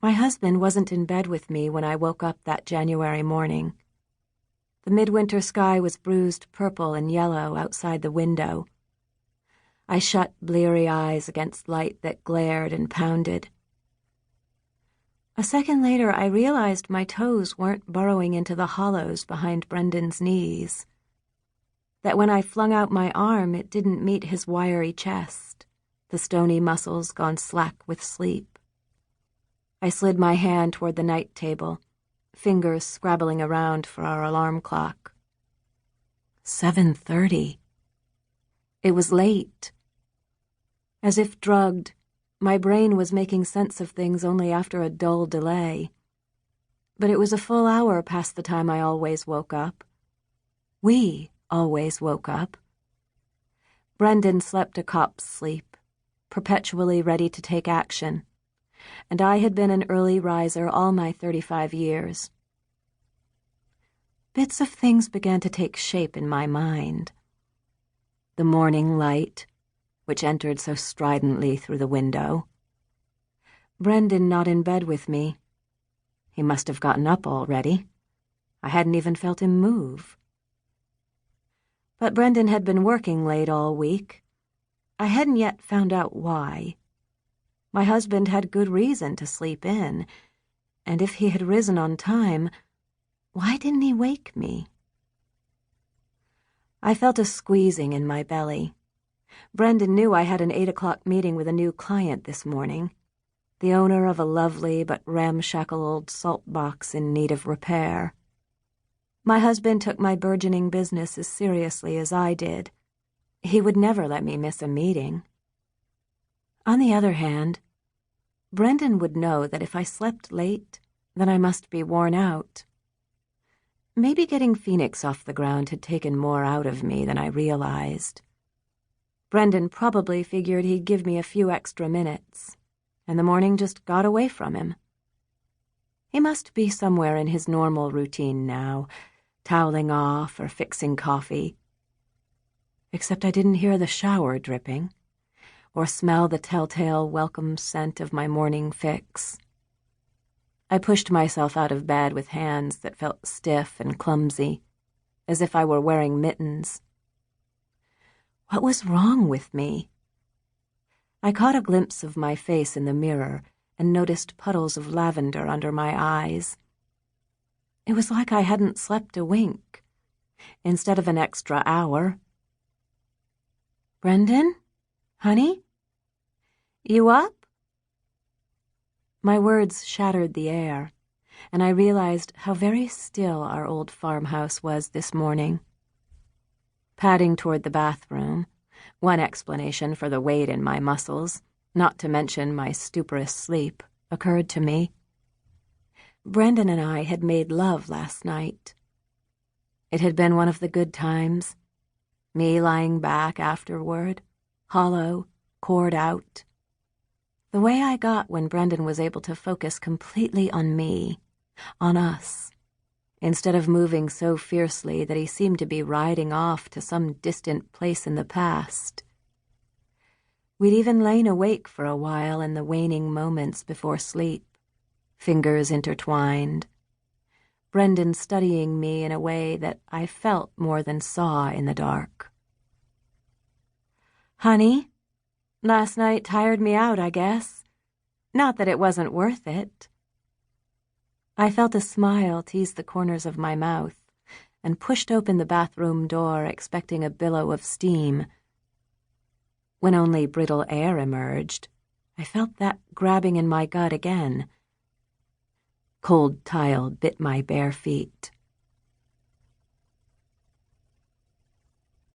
My husband wasn't in bed with me when I woke up that January morning. The midwinter sky was bruised purple and yellow outside the window. I shut bleary eyes against light that glared and pounded. A second later, I realized my toes weren't burrowing into the hollows behind Brendan's knees. That when I flung out my arm, it didn't meet his wiry chest, the stony muscles gone slack with sleep. I slid my hand toward the night table, fingers scrabbling around for our alarm clock. 7:30. It was late. As if drugged, my brain was making sense of things only after a dull delay. But it was a full hour past the time I always woke up. We always woke up. Brendan slept a cop's sleep, perpetually ready to take action, and I had been an early riser all my 35 years. Bits of things began to take shape in my mind. The morning light, which entered so stridently through the window. Brendan not in bed with me. He must have gotten up already. I hadn't even felt him move. But Brendan had been working late all week. I hadn't yet found out why. My husband had good reason to sleep in, and if he had risen on time, why didn't he wake me? I felt a squeezing in my belly. Brendan knew I had an 8 o'clock meeting with a new client this morning, the owner of a lovely but ramshackle old salt box in need of repair. My husband took my burgeoning business as seriously as I did. He would never let me miss a meeting. On the other hand, Brendan would know that if I slept late, then I must be worn out. Maybe getting Phoenix off the ground had taken more out of me than I realized. Brendan probably figured he'd give me a few extra minutes, and the morning just got away from him. He must be somewhere in his normal routine now, toweling off or fixing coffee. Except I didn't hear the shower dripping, or smell the telltale welcome scent of my morning fix. I pushed myself out of bed with hands that felt stiff and clumsy, as if I were wearing mittens. What was wrong with me? I caught a glimpse of my face in the mirror and noticed puddles of lavender under my eyes. It was like I hadn't slept a wink, instead of an extra hour. "Brendan? Honey? You up?" My words shattered the air, and I realized how very still our old farmhouse was this morning. Padding toward the bathroom, one explanation for the weight in my muscles, not to mention my stuporous sleep, occurred to me. Brendan and I had made love last night. It had been one of the good times, me lying back afterward, hollow, cored out. The way I got when Brendan was able to focus completely on me, on us, instead of moving so fiercely that he seemed to be riding off to some distant place in the past. We'd even lain awake for a while in the waning moments before sleep, fingers intertwined, Brendan studying me in a way that I felt more than saw in the dark. "Honey, last night tired me out, I guess. Not that it wasn't worth it." I felt a smile tease the corners of my mouth and pushed open the bathroom door, expecting a billow of steam. When only brittle air emerged, I felt that grabbing in my gut again. Cold tile bit my bare feet.